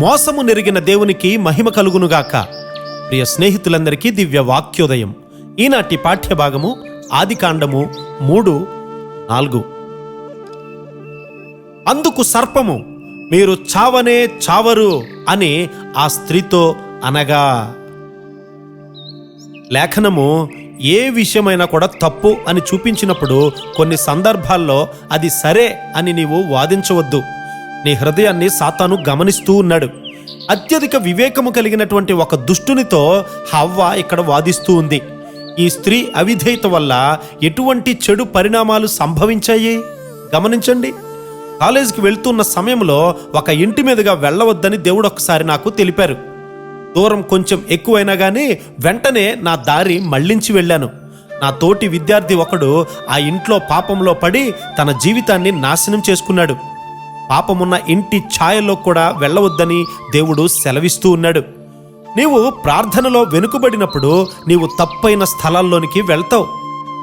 మోసము నెరిగిన దేవునికి మహిమ కలుగునుగాక. ప్రియ స్నేహితులందరికీ దివ్య వాక్యోదయం. ఈనాటి పాఠ్యభాగము ఆదికాండము 3:4. అందుకు సర్పము, మీరు చావనే చావరు అని ఆ స్త్రీతో అనగా. లేఖనము ఏ విషయమైనా కూడా తప్పు అని చూపించినప్పుడు కొన్ని సందర్భాల్లో అది సరే అని నీవు వాదించవద్దు. నీ హృదయాన్ని సాతాను గమనిస్తూ ఉన్నాడు. అత్యధిక వివేకము కలిగినటువంటి ఒక దుష్టునితో హవ్వ ఇక్కడ వాదిస్తూ ఉంది. ఈ స్త్రీ అవిధేయత వల్ల ఎటువంటి చెడు పరిణామాలు సంభవించాయి గమనించండి. కాలేజీకి వెళ్తున్న సమయంలో ఒక ఇంటి మీదుగా వెళ్ళవద్దని దేవుడు ఒకసారి నాకు తెలిపారు. దూరం కొంచెం ఎక్కువైనా కానీ వెంటనే నా దారి మళ్లించి వెళ్ళాను. నా తోటి విద్యార్థి ఒకడు ఆ ఇంట్లో పాపంలో పడి తన జీవితాన్ని నాశనం చేసుకున్నాడు. పాపమున్న ఇంటి ఛాయలో కూడా వెళ్ళవద్దని దేవుడు సెలవిస్తూ ఉన్నాడు. నీవు ప్రార్థనలో వెనుకబడినప్పుడు నీవు తప్పైన స్థలాల్లోనికి వెళ్తావు.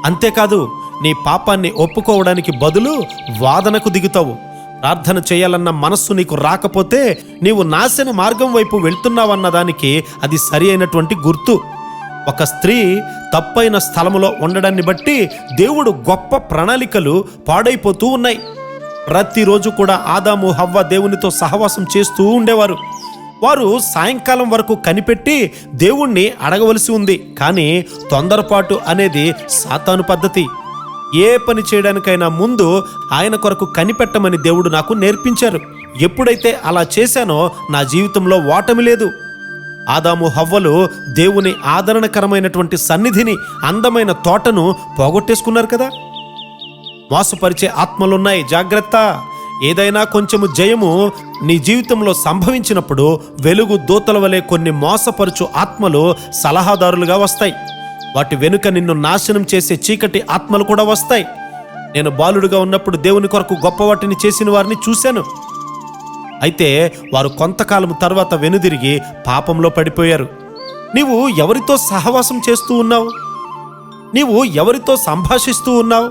అంతేకాదు, నీ పాపాన్ని ఒప్పుకోవడానికి బదులు వాదనకు దిగుతావు. ప్రార్థన చేయాలన్న మనస్సు నీకు రాకపోతే నీవు నాశన మార్గం వైపు వెళ్తున్నావన్న దానికి అది సరి అయినటువంటి గుర్తు. ఒక స్త్రీ తప్పైన స్థలములో ఉండడాన్ని బట్టి దేవుడు గొప్ప ప్రణాళికలు పాడైపోతూ ఉన్నాయి. ప్రతిరోజు కూడా ఆదాము హవ్వ దేవునితో సహవాసం చేస్తూ ఉండేవారు. వారు సాయంకాలం వరకు కనిపెట్టి దేవుణ్ణి అడగవలసి ఉంది. కానీ తొందరపాటు అనేది సాతాను పద్ధతి. ఏ పని చేయడానికైనా ముందు ఆయన కొరకు కనిపెట్టమని దేవుడు నాకు నేర్పించారు. ఎప్పుడైతే అలా చేశానో నా జీవితంలో ఓటమి లేదు. ఆదాము హవ్వలు దేవుని ఆదరణకరమైనటువంటి సన్నిధిని, అందమైన తోటను పోగొట్టేసుకున్నారు కదా. మోసపరిచే ఆత్మలున్నాయి, జాగ్రత్త. ఏదైనా కొంచెము జయము నీ జీవితంలో సంభవించినప్పుడు వెలుగు దూతల వలె కొన్ని మోసపరుచు ఆత్మలు సలహాదారులుగా వస్తాయి. వాటి వెనుక నిన్ను నాశనం చేసే చీకటి ఆత్మలు కూడా వస్తాయి. నేను బాలుడుగా ఉన్నప్పుడు దేవుని కొరకు గొప్ప వాటిని చేసిన వారిని చూశాను. అయితే వారు కొంతకాలం తర్వాత వెనుదిరిగి పాపంలో పడిపోయారు. నీవు ఎవరితో సహవాసం చేస్తూ ఉన్నావు? నీవు ఎవరితో సంభాషిస్తూ ఉన్నావు?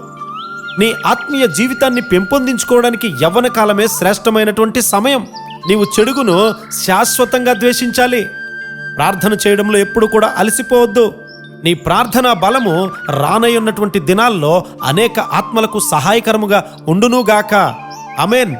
నీ ఆత్మీయ జీవితాన్ని పెంపొందించుకోవడానికి యవ్వన కాలమే శ్రేష్టమైనటువంటి సమయం. నీవు చెడుగును శాశ్వతంగా ద్వేషించాలి. ప్రార్థన చేయడంలో ఎప్పుడు కూడా అలసిపోవద్దు. నీ ప్రార్థనా బలము రానయ్యున్నటువంటి దినాల్లో అనేక ఆత్మలకు సహాయకరముగా ఉండునుగాక. ఆమేన్.